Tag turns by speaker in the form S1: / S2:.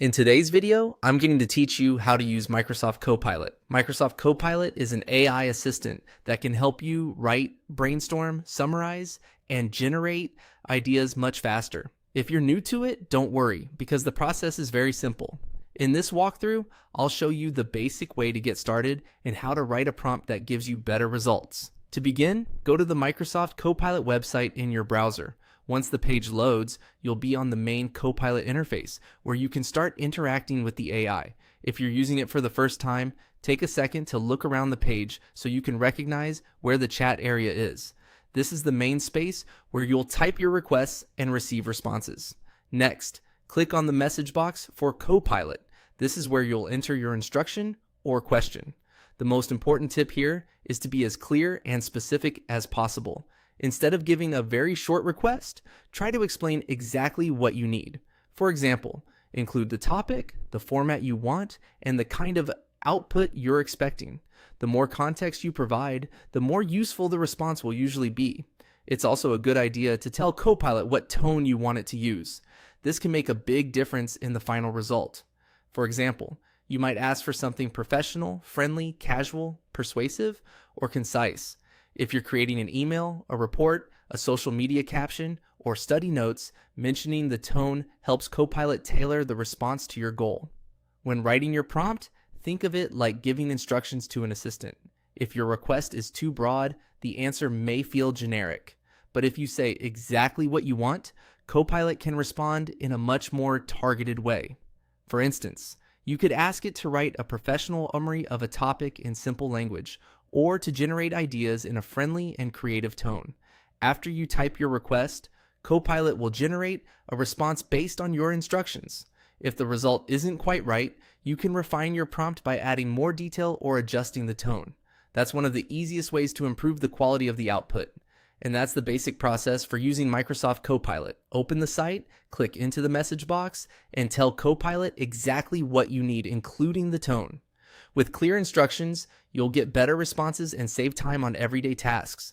S1: In today's video, I'm going to teach you how to use Microsoft Copilot. Microsoft Copilot is an AI assistant that can help you write, brainstorm, summarize, and generate ideas much faster. If you're new to it, don't worry, because the process is very simple. In this walkthrough, I'll show you the basic way to get started and how to write a prompt that gives you better results. To begin, go to the Microsoft Copilot website in your browser. Once the page loads, you'll be on the main Copilot interface, where you can start interacting with the AI. If you're using it for the first time, take a second to look around the page so you can recognize where the chat area is. This is the main space where you'll type your requests and receive responses. Next, click on the message box for Copilot. This is where you'll enter your instruction or question. The most important tip here is to be as clear and specific as possible. Instead of giving a very short request, try to explain exactly what you need. For example, include the topic, the format you want, and the kind of output you're expecting. The more context you provide, the more useful the response will usually be. It's also a good idea to tell Copilot what tone you want it to use. This can make a big difference in the final result. For example, you might ask for something professional, friendly, casual, persuasive, or concise. If you're creating an email, a report, a social media caption, or study notes, mentioning the tone helps Copilot tailor the response to your goal. When writing your prompt, think of it like giving instructions to an assistant. If your request is too broad, the answer may feel generic. But if you say exactly what you want, Copilot can respond in a much more targeted way. For instance, you could ask it to write a professional summary of a topic in simple language, or to generate ideas in a friendly and creative tone. After you type your request, Copilot will generate a response based on your instructions. If the result isn't quite right, you can refine your prompt by adding more detail or adjusting the tone. That's one of the easiest ways to improve the quality of the output. And that's the basic process for using Microsoft Copilot. Open the site, click into the message box, and tell Copilot exactly what you need, including the tone. With clear instructions, you'll get better responses and save time on everyday tasks.